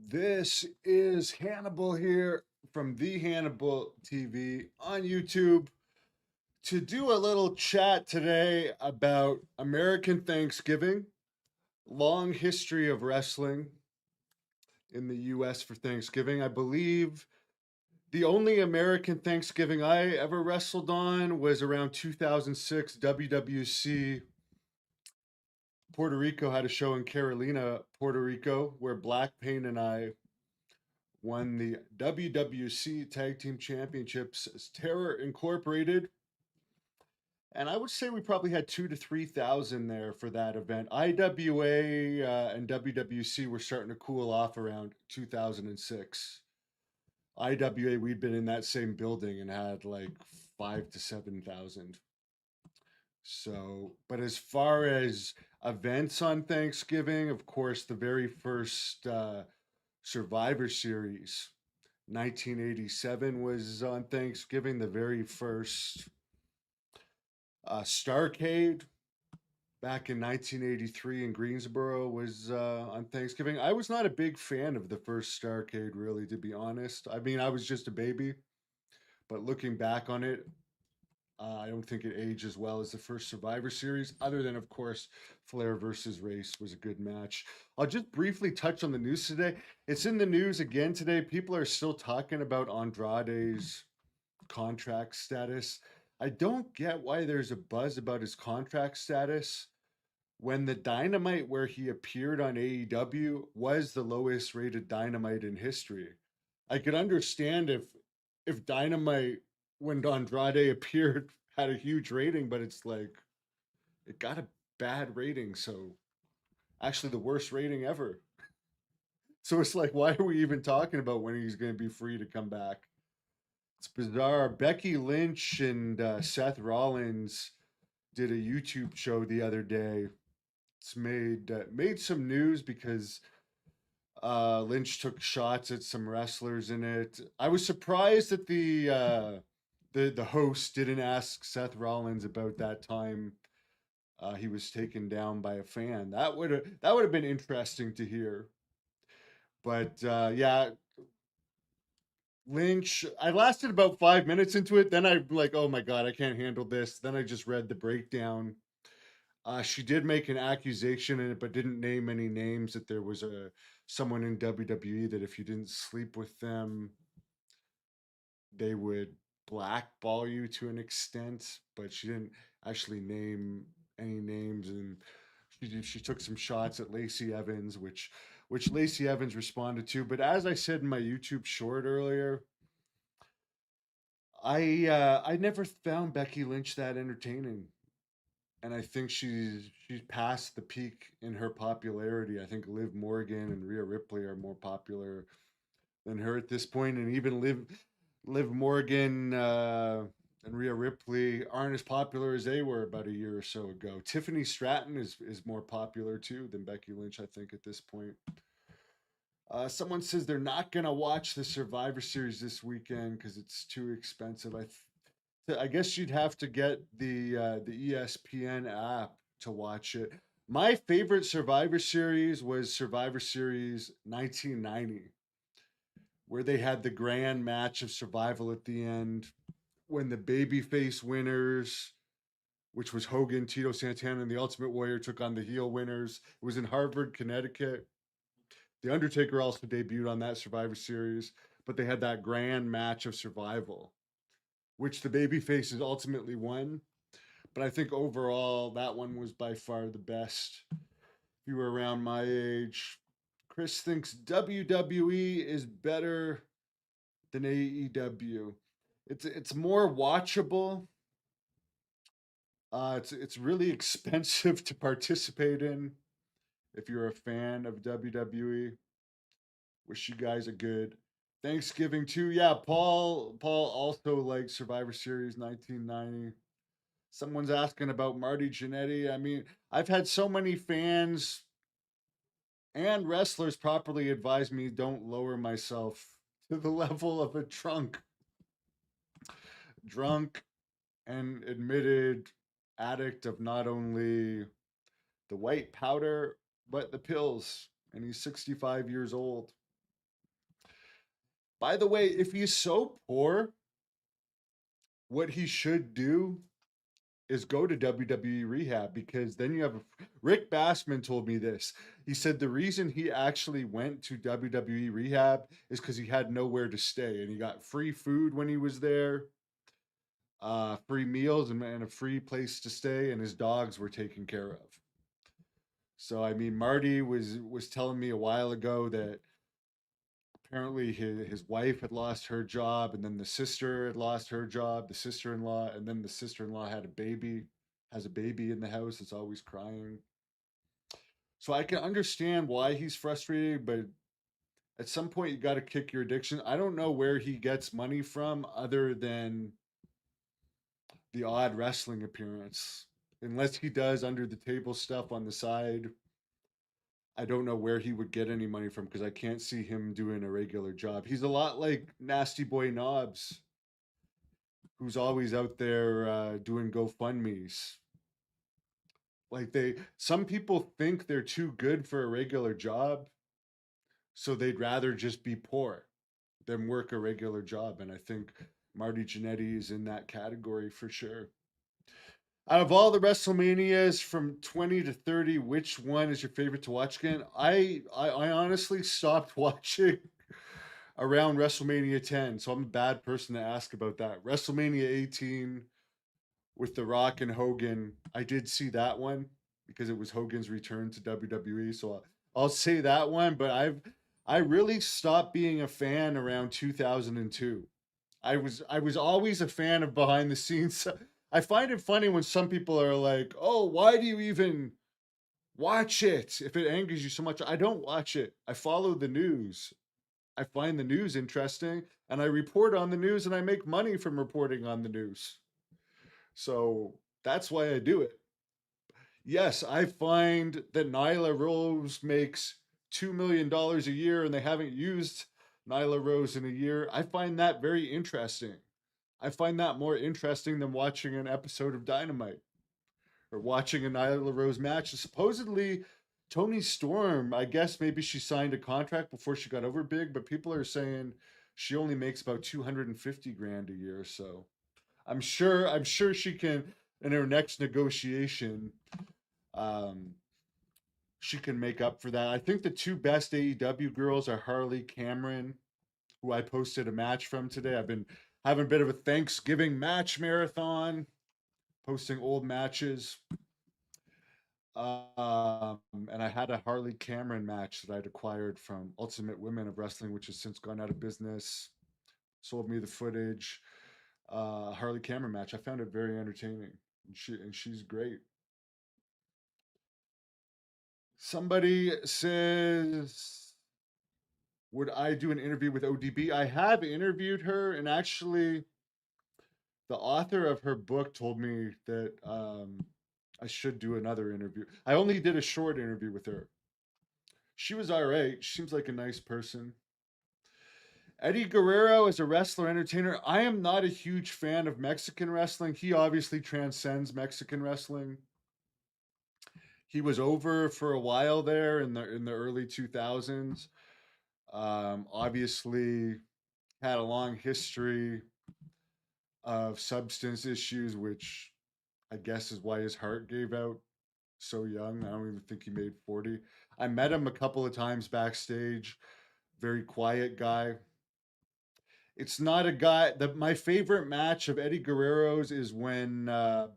This is Hannibal here from the Hannibal TV on YouTube to do a little chat today about American Thanksgiving, long history of wrestling in the US for Thanksgiving. I believe the only American Thanksgiving I ever wrestled on was around 2006 WWC. Puerto Rico had a show in Carolina, Puerto Rico, where Black Pain and I won the WWC Tag Team Championships as Terror Incorporated. And I would say we probably had 2 to 3 thousand there for that event. IWA and WWC were starting to cool off around 2006. IWA, we'd been in that same building and had like 5 to 7 thousand. So, but as far as events on Thanksgiving, of course, the very first Survivor Series 1987 was on Thanksgiving. The very first Starcade back in 1983 in Greensboro was on Thanksgiving. I was not a big fan of the first Starcade, really, to be honest. I mean, I was just a baby, but looking back on it, I don't think it aged as well as the first Survivor Series, other than, of course, Flair versus Race was a good match. I'll just briefly touch on the news today. It's in the news again today. People are still talking about Andrade's contract status. I don't get why there's a buzz about his contract status when the Dynamite where he appeared on AEW was the lowest rated Dynamite in history. I could understand if Dynamite when Andrade appeared had a huge rating, but it's like it got a bad rating, so actually the worst rating ever. So it's like, why are we even talking about when he's going to be free to come back? It's bizarre. Becky Lynch and Seth Rollins did a YouTube show the other day. It's made some news because Lynch took shots at some wrestlers in it. I was surprised that the host didn't ask Seth Rollins about that time he was taken down by a fan. That would have been interesting to hear. But yeah, Lynch. I lasted about 5 minutes into it. Then I'm like, oh my god, I can't handle this. Then I just read the breakdown. She did make an accusation in it, but didn't name any names. That there was a someone in WWE that if you didn't sleep with them, they would blackball you to an extent. But she didn't actually name any names, and she took some shots at Lacey Evans, which Lacey Evans responded to. But as I said in my YouTube short earlier, I never found Becky Lynch that entertaining, and I think she's past the peak in her popularity. I think Liv Morgan and Rhea Ripley are more popular than her at this point, and even Liv Morgan and Rhea Ripley aren't as popular as they were about a year or so ago. Tiffany Stratton is more popular too than Becky Lynch, I think, at this point. Someone says they're not gonna watch the Survivor Series this weekend because it's too expensive. I guess you'd have to get the ESPN app to watch it. My favorite Survivor Series was Survivor Series 1990, where they had the grand match of survival at the end when the babyface winners, which was Hogan, Tito Santana, and the Ultimate Warrior, took on the heel winners. It was in Harvard, Connecticut. The Undertaker also debuted on that Survivor Series, but they had that grand match of survival, which the babyfaces ultimately won. But I think overall, that one was by far the best. If you were around my age, Chris thinks WWE is better than AEW. It's more watchable. It's really expensive to participate in if you're a fan of WWE. Wish you guys a good Thanksgiving too. Yeah, Paul also liked Survivor Series 1990. Someone's asking about Marty Jannetty. I mean, I've had so many fans and wrestlers properly advise me don't lower myself to the level of a drunk and admitted addict of not only the white powder but the pills. And he's 65 years old. By the way, if he's so poor, what he should do is go to WWE rehab, because then you have Rick Bassman told me this. He said the reason he actually went to WWE rehab is because he had nowhere to stay and he got free food when he was there, free meals, and a free place to stay, and his dogs were taken care of. So I mean, Marty was telling me a while ago that apparently his wife had lost her job, and then the sister had lost her job, the sister-in-law, and then the sister-in-law had a baby, has a baby in the house that's always crying. So I can understand why he's frustrated, but at some point you got to kick your addiction. I don't know where he gets money from other than the odd wrestling appearance, unless he does under the table stuff on the side. I don't know where he would get any money from, because I can't see him doing a regular job. He's a lot like Nasty Boy Knobs, who's always out there doing GoFundMe's. Like some people think they're too good for a regular job, so they'd rather just be poor than work a regular job. And I think Marty Jannetty is in that category for sure. Out of all the WrestleManias from 20 to 30, which one is your favorite to watch again? I honestly stopped watching around WrestleMania 10, so I'm a bad person to ask about that. WrestleMania 18 with The Rock and Hogan, I did see that one because it was Hogan's return to WWE, so I'll say that one. But I really stopped being a fan around 2002. I was always a fan of behind the scenes. I find it funny when some people are like, "Oh, why do you even watch it if it angers you so much?" I don't watch it. I follow the news. I find the news interesting, and I report on the news, and I make money from reporting on the news. So that's why I do it. Yes, I find that Nyla Rose makes $2 million a year and they haven't used Nyla Rose in a year. I find that very interesting. I find that more interesting than watching an episode of Dynamite or watching a Nyla Rose match. Supposedly, Tony Storm, I guess maybe she signed a contract before she got over big, but people are saying she only makes about 250 grand a year. So I'm sure she can, in her next negotiation, um, she can make up for that. I think the two best AEW girls are Harley Cameron, who I posted a match from today. I've been having a bit of a Thanksgiving match marathon, posting old matches. And I had a Harley Cameron match that I'd acquired from Ultimate Women of Wrestling, which has since gone out of business. Sold me the footage. Harley Cameron match. I found it very entertaining. And she's great. Somebody says, would I do an interview with ODB? I have interviewed her, and actually, the author of her book told me that I should do another interview. I only did a short interview with her. She was all right. She seems like a nice person. Eddie Guerrero is a wrestler entertainer. I am not a huge fan of Mexican wrestling. He obviously transcends Mexican wrestling. He was over for a while there in the early 2000s. Obviously had a long history of substance issues, which I guess is why his heart gave out so young. I don't even think he made 40. I met him a couple of times backstage. Very quiet guy. It's not a guy that my favorite match of Eddie Guerrero's is when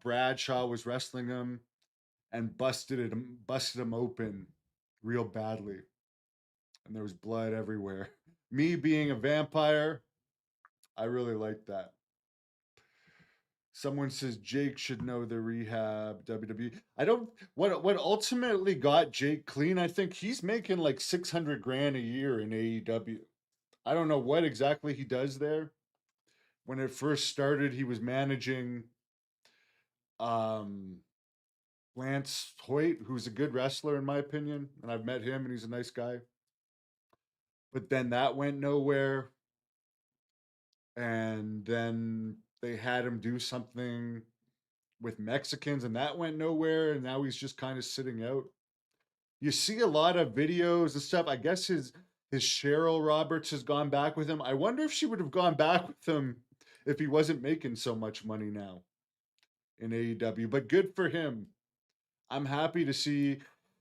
Bradshaw was wrestling him and busted him open real badly, and there was blood everywhere. Me being a vampire, I really like that. Someone says Jake should know the rehab WWE. I don't. What ultimately got Jake clean? I think he's making like 600 grand a year in AEW. I don't know what exactly he does there. When it first started, he was managing um, Lance Hoyt, who's a good wrestler in my opinion, and I've met him, and he's a nice guy. But then that went nowhere, and then they had him do something with Mexicans, and that went nowhere, and now he's just kind of sitting out. You see a lot of videos and stuff. I guess His Cheryl Roberts has gone back with him. I wonder if she would have gone back with him if he wasn't making so much money now in AEW. But good for him. I'm happy to see.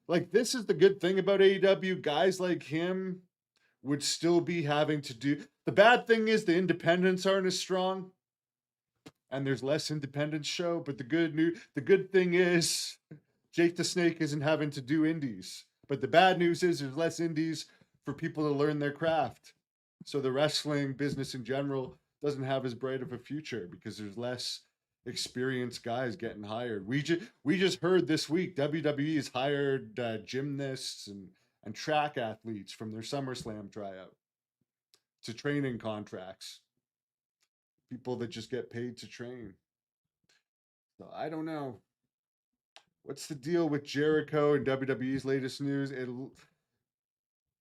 Like, this is the good thing about AEW. Guys like him would still be having to do. The bad thing is the independents aren't as strong and there's less independent show. But the good thing is Jake the Snake isn't having to do indies. But the bad news is there's less indies for people to learn their craft. So the wrestling business in general doesn't have as bright of a future because there's less experienced guys getting hired. We just heard this week WWE has hired gymnasts and track athletes from their SummerSlam tryout to training contracts. People that just get paid to train. So I don't know. What's the deal with Jericho and WWE's latest news?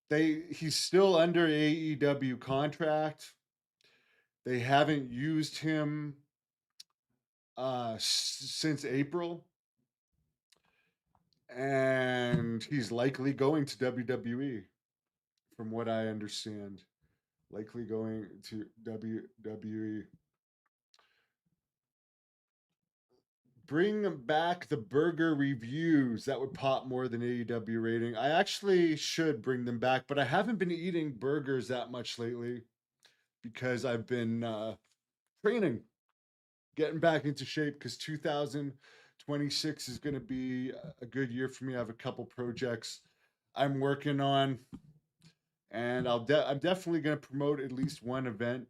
He's still under AEW contract. They haven't used him since April, and he's likely going to WWE, from what I understand. Likely going to WWE. Bring back the burger reviews. That would pop more than AEW rating. I actually should bring them back, but I haven't been eating burgers that much lately because I've been training, getting back into shape because 2026 is going to be a good year for me. I have a couple projects I'm working on, and I'm definitely going to promote at least one event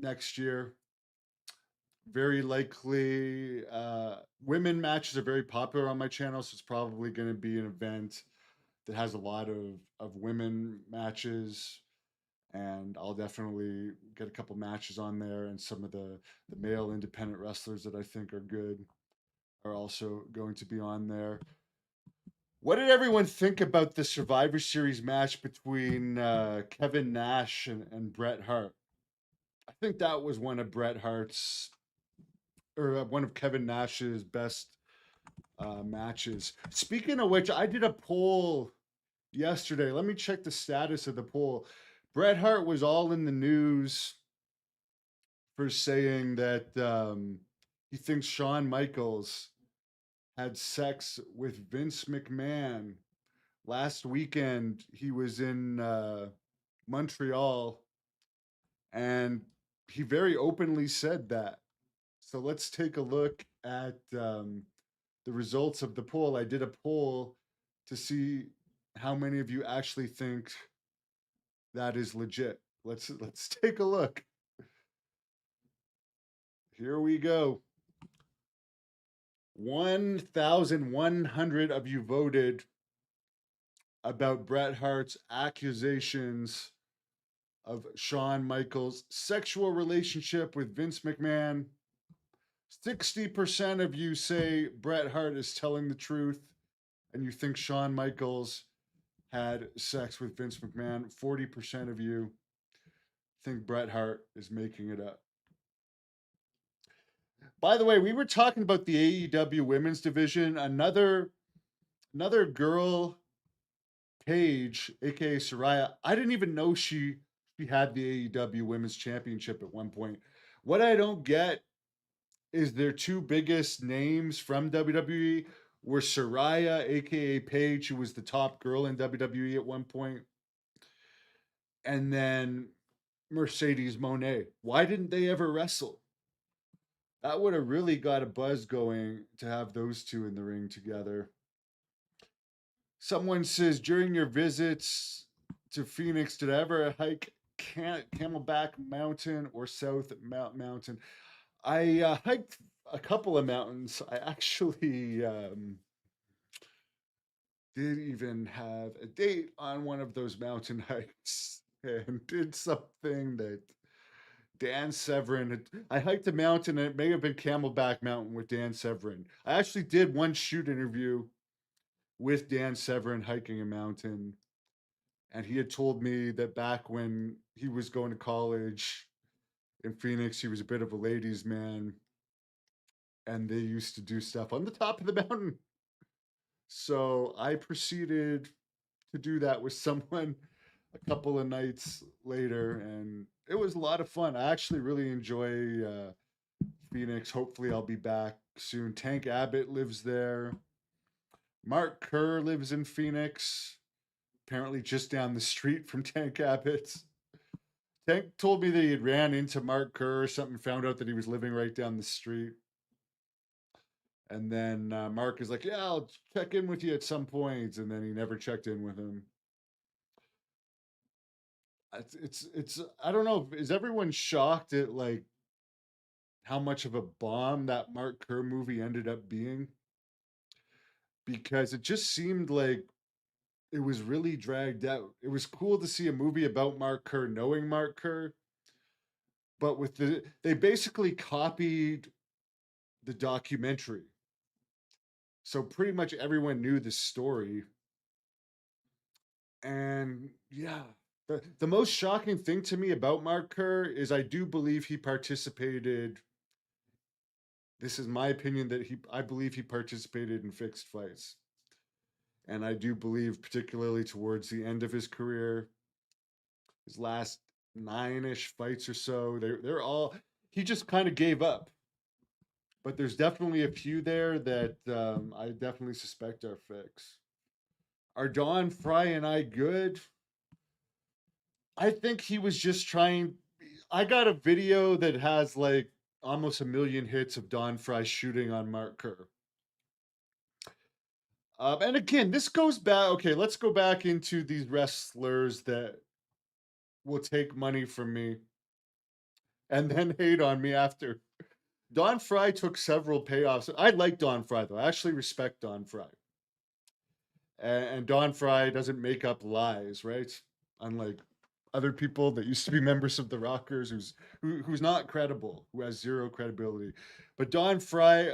next year. Very likely, women matches are very popular on my channel, so it's probably going to be an event that has a lot of women matches, and I'll definitely get a couple matches on there, and some of the male independent wrestlers that I think are good are also going to be on there. What did everyone think about the Survivor Series match between Kevin Nash and Bret Hart? I think that was one of Bret Hart's or one of Kevin Nash's best matches. Speaking of which, I did a poll yesterday. Let me check the status of the poll. Bret Hart was all in the news for saying that he thinks Shawn Michaels had sex with Vince McMahon. Last weekend, he was in Montreal and he very openly said that. So let's take a look at the results of the poll. I did a poll to see how many of you actually think that is legit. Let's take a look. Here we go. 1,100 of you voted about Bret Hart's accusations of Shawn Michaels' sexual relationship with Vince McMahon. 60% of you say Bret Hart is telling the truth, and you think Shawn Michaels had sex with Vince McMahon. 40% of you think Bret Hart is making it up. By the way, we were talking about the AEW women's division. Another girl, Paige, aka Soraya. I didn't even know she had the AEW women's championship at one point. What I don't get is their two biggest names from WWE were Soraya, aka Paige, who was the top girl in WWE at one point, and then Mercedes Monet. Why didn't they ever wrestle? That would have really got a buzz going to have those two in the ring together. Someone says during your visits to Phoenix, did I ever hike Camelback Mountain or South Mountain? I hiked a couple of mountains. I actually did even have a date on one of those mountain hikes and did something that Dan Severin had. I hiked a mountain, and it may have been Camelback Mountain with Dan Severin. I actually did one shoot interview with Dan Severin hiking a mountain, and he had told me that back when he was going to college in Phoenix, he was a bit of a ladies' man, and they used to do stuff on the top of the mountain. So I proceeded to do that with someone a couple of nights later, and it was a lot of fun. I actually really enjoy Phoenix. Hopefully, I'll be back soon. Tank Abbott lives there. Mark Kerr lives in Phoenix, apparently just down the street from Tank Abbott. Tank told me that he had ran into Mark Kerr or something, found out that he was living right down the street. And then Mark is like, "Yeah, I'll check in with you at some point." And then he never checked in with him. It's I don't know. Is everyone shocked at like how much of a bomb that Mark Kerr movie ended up being? Because it just seemed like it was really dragged out. It was cool to see a movie about Mark Kerr, knowing Mark Kerr, but with they basically copied the documentary. So pretty much everyone knew the story. And yeah, the most shocking thing to me about Mark Kerr is I do believe he participated. This is my opinion that I believe he participated in fixed fights. And I do believe, particularly towards the end of his career, his last nine-ish fights or so, they're all he just kind of gave up. But there's definitely a few there that I definitely suspect are fixed. Are Don Fry and I good? I think he was just trying. I got a video that has like almost a million hits of Don Fry shooting on Mark Kerr. And again, this goes back. Okay, let's go back into these wrestlers that will take money from me and then hate on me after. Don Fry took several payoffs. I like Don Fry though. I actually respect Don Fry. And Don Fry doesn't make up lies, right? Unlike other people that used to be members of the Rockers, who's not credible, who has zero credibility. But Don Fry,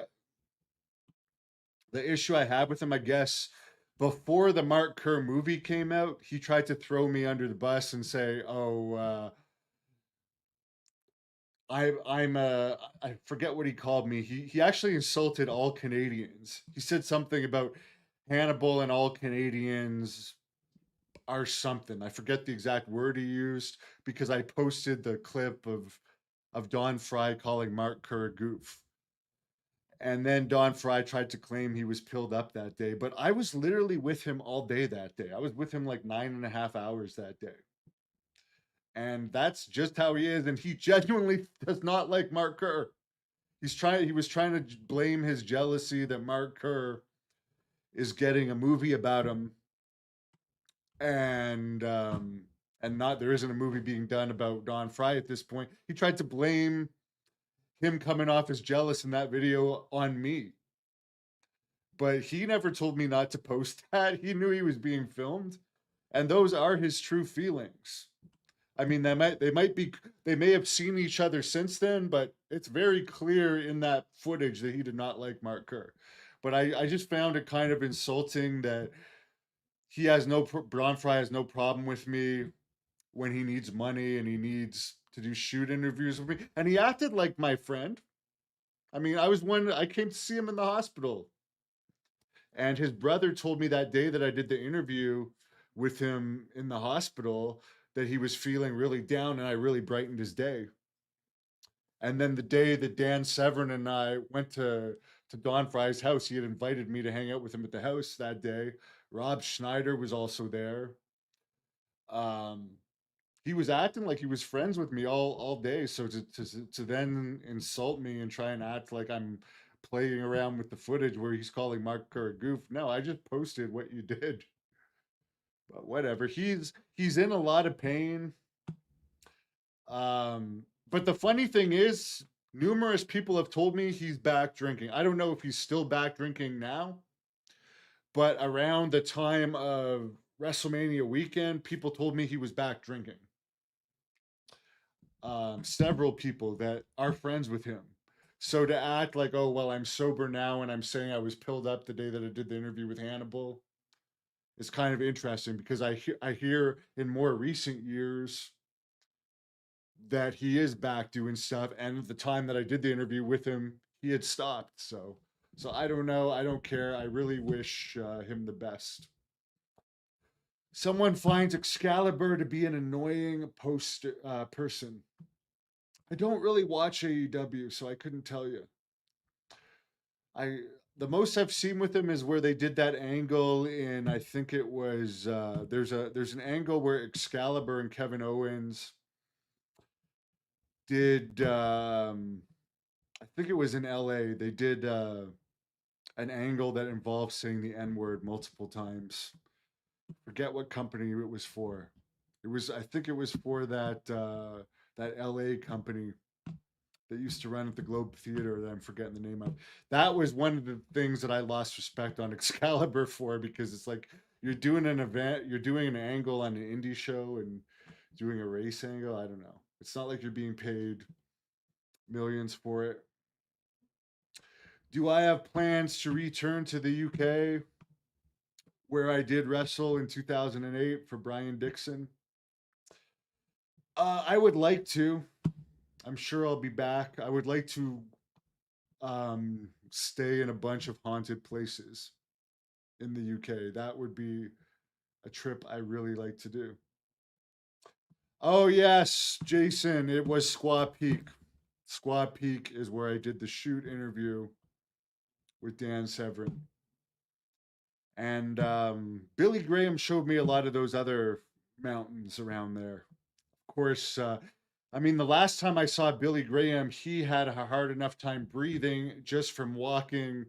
the issue I have with him, I guess, before the Mark Kerr movie came out, he tried to throw me under the bus and say, "Oh, I forget what he called me. He actually insulted all Canadians. He said something about Hannibal and all Canadians are something. I forget the exact word he used because I posted the clip of Don Fry calling Mark Kerr a goof. And then Don Fry tried to claim he was pilled up that day, but I was literally with him all day that day. I was with him like 9.5 hours that day. And that's just how he is. And he genuinely does not like Mark Kerr. He was trying to blame his jealousy that Mark Kerr is getting a movie about him, and not there isn't a movie being done about Don Fry at this point. He tried to blame him coming off as jealous in that video on me, but he never told me not to post that. He knew he was being filmed, and those are his true feelings. I mean, they may have seen each other since then, but it's very clear in that footage that he did not like Mark Kerr. But I just found it kind of insulting that he has no Don Fry has no problem with me when he needs money and he needs to do shoot interviews with me, and he acted like my friend. I mean, I came to see him in the hospital, and his brother told me that day that I did the interview with him in the hospital that he was feeling really down, and I really brightened his day. And then the day that Dan Severin and I went to Don Fry's house, he had invited me to hang out with him at the house that day. Rob Schneider was also there. Um, he was acting like he was friends with me all day. So to then insult me and try and act like I'm playing around with the footage where he's calling Mark Kerr a goof. No, I just posted what you did. But whatever. He's in a lot of pain. But the funny thing is, numerous people have told me he's back drinking. I don't know if he's still back drinking now, but around the time of WrestleMania weekend, people told me he was back drinking. Several people that are friends with him. So to act like, oh, well, I'm sober now and I'm saying I was pilled up the day that I did the interview with Hannibal is kind of interesting because I hear in more recent years that he is back doing stuff. And at the time that I did the interview with him, he had stopped. So I don't know. I don't care. I really wish him the best. Someone finds Excalibur to be an annoying person. I don't really watch AEW, so I couldn't tell you. I the most I've seen with him is where they did that angle in, I think it was there's an angle where Excalibur and Kevin Owens did I think it was in LA. They did an angle that involved saying the N word multiple times. Forget what company it was for. I think it was for that LA company that used to run at the Globe Theater that I'm forgetting the name of. That was one of the things that I lost respect on Excalibur for, because it's like you're doing an event, you're doing an angle on an indie show and doing a race angle. I don't know. It's not like you're being paid millions for it. Do I have plans to return to the UK where I did wrestle in 2008 for Brian Dixon? I would like to. I'm sure I'll be back. I would like to stay in a bunch of haunted places in the UK. That would be a trip I really like to do. Oh yes, Jason, it was Squaw Peak. Squaw Peak is where I did the shoot interview with Dan Severin. And Billy Graham showed me a lot of those other mountains around there. Of course, I mean, the last time I saw Billy Graham, he had a hard enough time breathing just from walking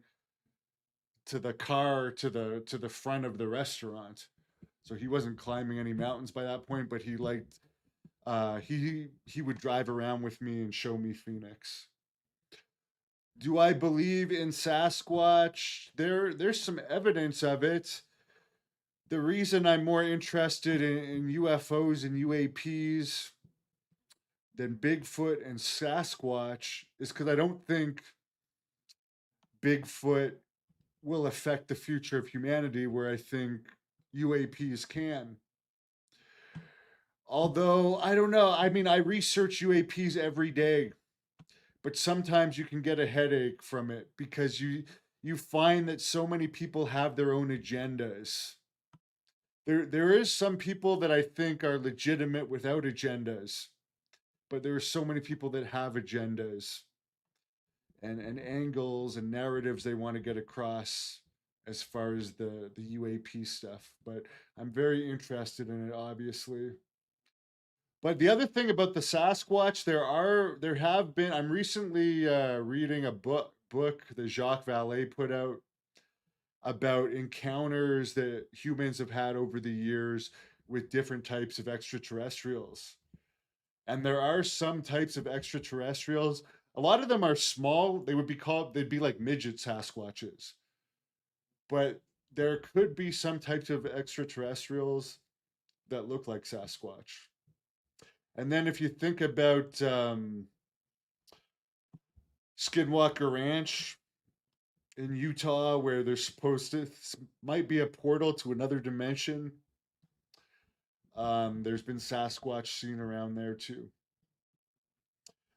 to the car to the front of the restaurant. So he wasn't climbing any mountains by that point, but he liked he would drive around with me and show me Phoenix. Do I believe in Sasquatch? There's some evidence of it. The reason I'm more interested in UFOs and UAPs than Bigfoot and Sasquatch is because I don't think Bigfoot will affect the future of humanity, where I think UAPs can. Although, I don't know. I mean, I research UAPs every day, but sometimes you can get a headache from it because you find that so many people have their own agendas. There is some people that I think are legitimate without agendas, but there are so many people that have agendas and angles and narratives they want to get across as far as the UAP stuff. But I'm very interested in it, obviously. But the other thing about the Sasquatch, there have been. I'm recently reading a book that Jacques Vallée put out about encounters that humans have had over the years with different types of extraterrestrials. And there are some types of extraterrestrials. A lot of them are small. They'd be like midget Sasquatches. But there could be some types of extraterrestrials that look like Sasquatch. And then if you think about Skinwalker Ranch in Utah, where there's supposed to might be a portal to another dimension, there's been Sasquatch seen around there too.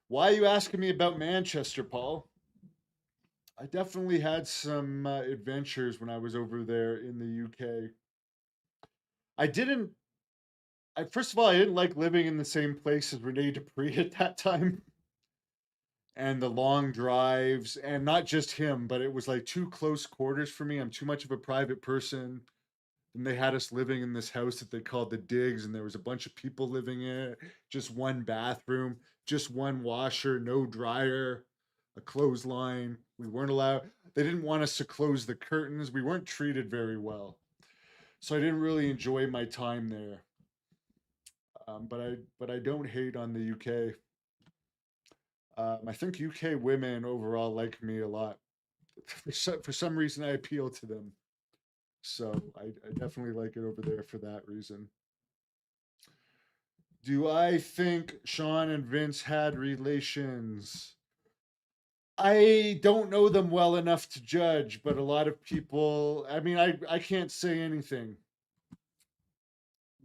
Why are you asking me about Manchester, Paul? I definitely had some adventures when I was over there in the UK. I didn't. First of all, I didn't like living in the same place as Rene Dupree at that time, and the long drives, and not just him, but it was like too close quarters for me. I'm too much of a private person. And they had us living in this house that they called the Digs, and there was a bunch of people living in it. Just one bathroom, just one washer, no dryer, a clothesline. We weren't allowed. They didn't want us to close the curtains. We weren't treated very well, so I didn't really enjoy my time there. But I don't hate on the UK. I think UK women overall like me a lot. For some reason, I appeal to them. So I definitely like it over there for that reason. Do I think Sean and Vince had relations? I don't know them well enough to judge, but a lot of people, I mean, I can't say anything.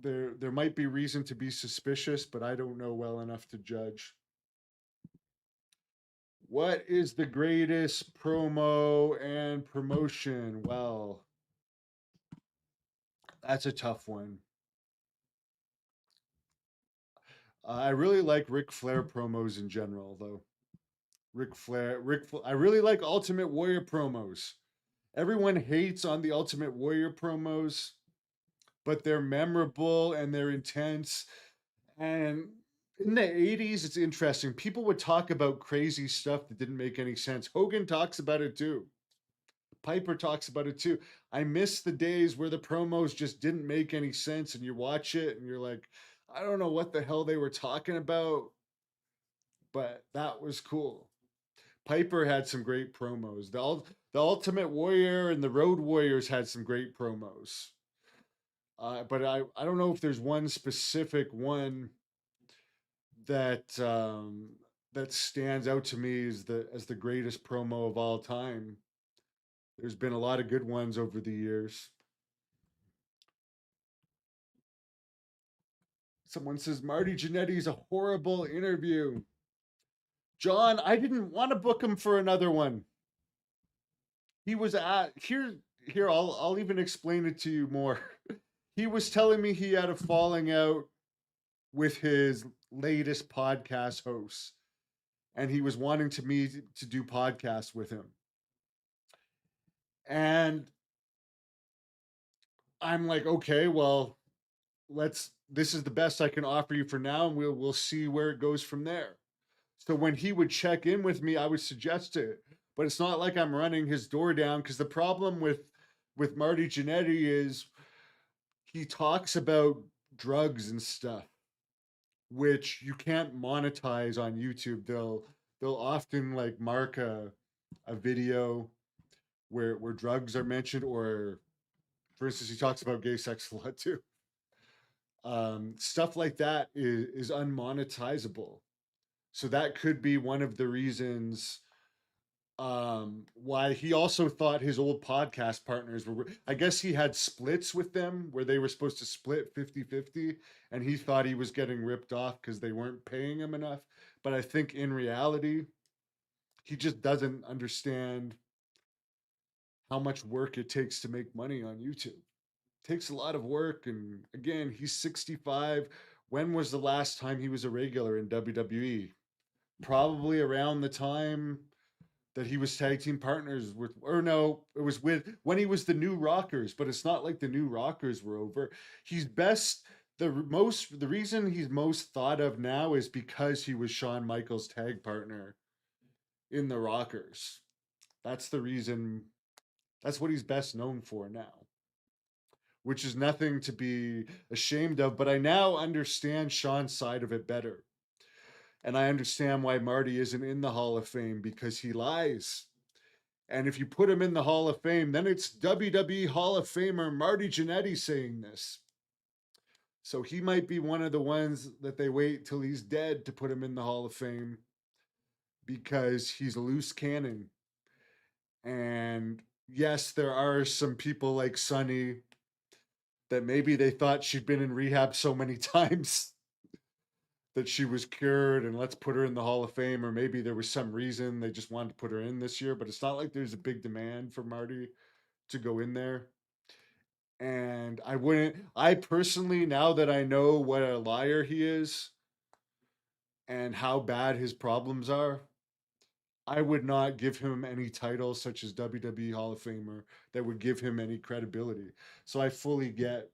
There might be reason to be suspicious, but I don't know well enough to judge. What is the greatest promo and promotion? Well, that's a tough one. I really like Ric Flair promos in general, though. I really like Ultimate Warrior promos. Everyone hates on the Ultimate Warrior promos, but they're memorable and they're intense. And in the 80s, it's interesting. People would talk about crazy stuff that didn't make any sense. Hogan talks about it too. Piper talks about it too. I miss the days where the promos just didn't make any sense and you watch it and you're like, I don't know what the hell they were talking about, but that was cool. Piper had some great promos. The Ultimate Warrior and the Road Warriors had some great promos. But I don't know if there's one specific one that that stands out to me as the greatest promo of all time. There's been a lot of good ones over the years. Someone says Marty Jannetty's a horrible interview. John, I didn't want to book him for another one. He was at here. I'll even explain it to you more. He was telling me he had a falling out with his latest podcast host, and he was wanting to me to do podcasts with him. And I'm like, okay, well, let's. This is the best I can offer you for now, and we'll see where it goes from there. So when he would check in with me, I would suggest it. But it's not like I'm running his door down because the problem with Marty Jannetty is he talks about drugs and stuff, which you can't monetize on YouTube. They'll often like mark a video where drugs are mentioned, or for instance, he talks about gay sex a lot too. Stuff like that is unmonetizable. So that could be one of the reasons why he also thought his old podcast partners were, I guess he had splits with them where they were supposed to split 50-50, and he thought he was getting ripped off because they weren't paying him enough. But I think in reality, he just doesn't understand how much work it takes to make money on YouTube. It takes a lot of work. And again, he's 65. When was the last time he was a regular in WWE? Probably around the time that he was tag team partners with, or no, it was with when he was the New Rockers, but it's not like the New Rockers were over. He's best, the reason he's most thought of now is because he was Shawn Michaels' tag partner in the Rockers. That's the reason, that's what he's best known for now, which is nothing to be ashamed of. But I now understand Shawn's side of it better. And I understand why Marty isn't in the Hall of Fame because he lies. And if you put him in the Hall of Fame, then it's WWE Hall of Famer Marty Jannetty saying this. So he might be one of the ones that they wait till he's dead to put him in the Hall of Fame because he's a loose cannon. And yes, there are some people like Sunny that maybe they thought she'd been in rehab so many times that she was cured and let's put her in the Hall of Fame. Or maybe there was some reason they just wanted to put her in this year, but it's not like there's a big demand for Marty to go in there. And I personally, now that I know what a liar he is and how bad his problems are, I would not give him any titles such as WWE Hall of Famer that would give him any credibility. So I fully get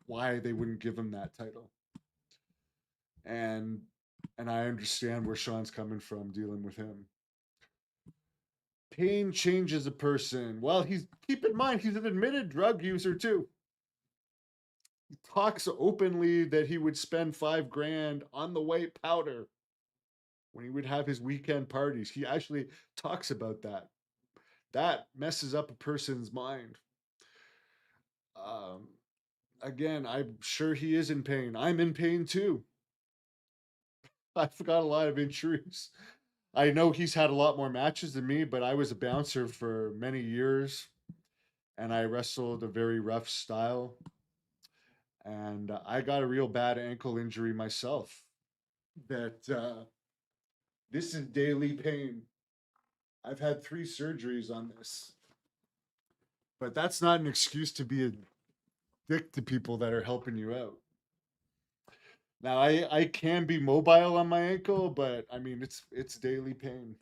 why they wouldn't give him that title. And I understand where Sean's coming from dealing with him. Pain changes a person. Well, he's keep in mind he's an admitted drug user too. He talks openly that he would spend $5,000 on the white powder when he would have his weekend parties. He actually talks about that. That messes up a person's mind. Um, Again, I'm sure he is in pain. I'm in pain too. I've got a lot of injuries. I know he's had a lot more matches than me, but I was a bouncer for many years and I wrestled a very rough style. And I got a real bad ankle injury myself that this is daily pain. I've had 3 surgeries on this, but that's not an excuse to be a dick to people that are helping you out. Now I can be mobile on my ankle, but I mean it's daily pain.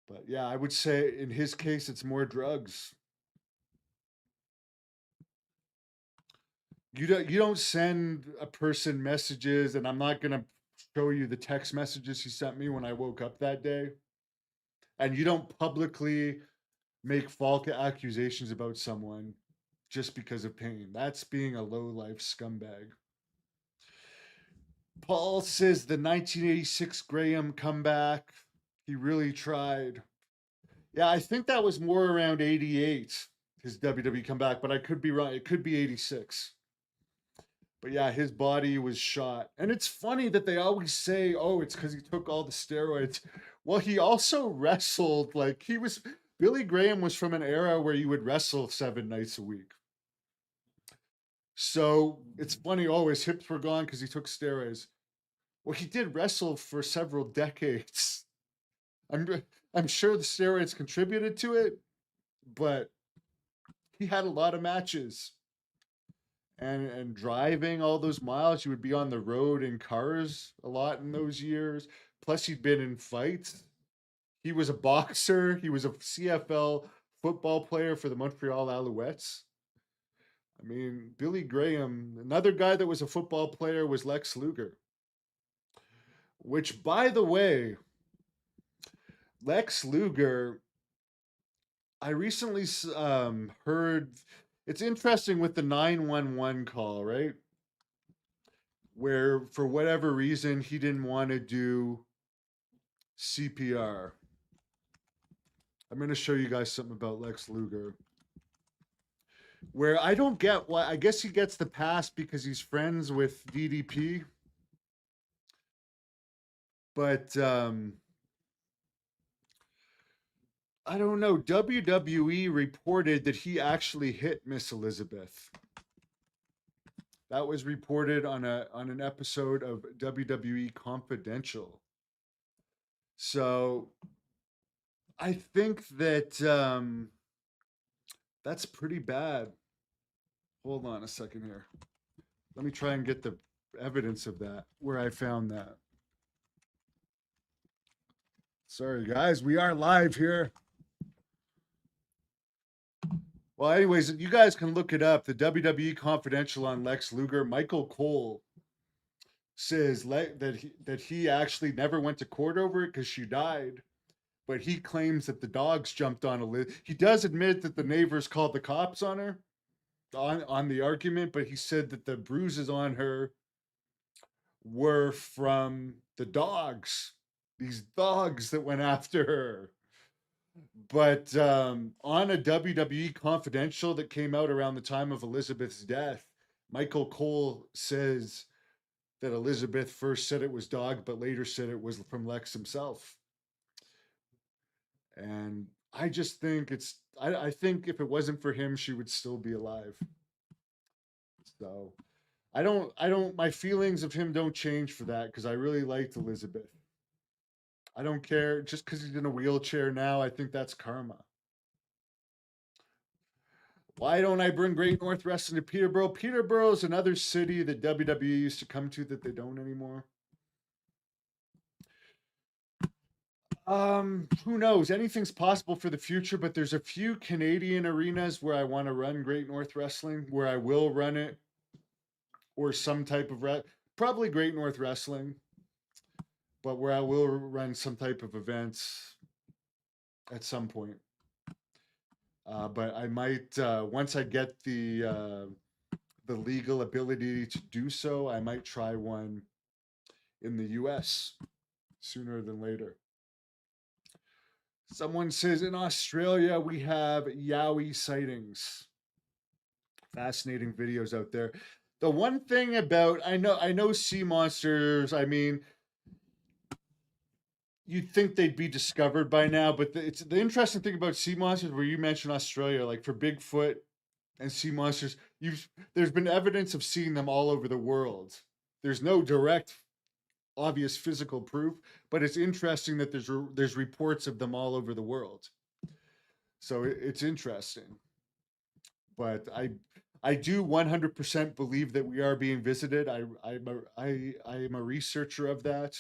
But yeah, I would say in his case it's more drugs. You don't send a person messages, and I'm not gonna show you the text messages he sent me when I woke up that day. And you don't publicly make false accusations about someone just because of pain. That's being a low life scumbag. Paul says the 1986 Graham comeback. He really tried. Yeah, I think that was more around 88, his WWE comeback, but I could be wrong. It could be 86. But yeah, his body was shot. And it's funny that they always say, oh, it's because he took all the steroids. Well, he also wrestled. Like, Billy Graham was from an era where you would wrestle 7 nights a week. So it's funny, oh, his hips were gone because he took steroids. Well, he did wrestle for several decades. I'm, I'm sure the steroids contributed to it, but he had a lot of matches. And driving all those miles, you would be on the road in cars a lot in those years. Plus, he'd been in fights. He was a boxer. He was a CFL football player for the Montreal Alouettes. I mean, Billy Graham, another guy that was a football player was Lex Luger, which, by the way, Lex Luger, I recently heard it's interesting with the 911 call, right? Where for whatever reason he didn't want to do CPR. I'm going to show you guys something about Lex Luger. Where I don't get why, I guess he gets the pass because he's friends with DDP. But I don't know. WWE reported that he actually hit Miss Elizabeth. That was reported on an episode of WWE Confidential. So I think that that's pretty bad. Hold on a second here. Let me try and get the evidence of that, where I found that. Sorry, guys, we are live here. Well, anyways, you guys can look it up. The WWE Confidential on Lex Luger. Michael Cole says that he actually never went to court over it because she died, but he claims that the dogs jumped on He does admit that the neighbors called the cops on her on the argument, but he said that the bruises on her were from the dogs. These dogs that went after her. But on a WWE Confidential that came out around the time of Elizabeth's death, Michael Cole says that Elizabeth first said it was dog, but later said it was from Lex himself. And I just think I think if it wasn't for him, she would still be alive. So my feelings of him don't change for that because I really liked Elizabeth. I don't care just because he's in a wheelchair now. I think that's karma. Why don't I bring Great North Wrestling to Peterborough? Peterborough is another city that WWE used to come to that they don't anymore. Who knows? Anything's possible for the future, but there's a few Canadian arenas where I want to run Great North Wrestling, where I will run it, or some type of probably Great North Wrestling, but where I will run some type of events at some point. But I might once I get the legal ability to do so, I might try one in the US sooner than later. Someone says in Australia we have Yowie sightings. Fascinating videos out there. The one thing about I know sea monsters, I mean, you'd think they'd be discovered by now, but it's the interesting thing about sea monsters where you mentioned Australia, like for Bigfoot and sea monsters, there's been evidence of seeing them all over the world. There's no direct obvious physical proof, but it's interesting that there's reports of them all over the world. So it's interesting. But I do 100% believe that we are being visited. I am a researcher of that.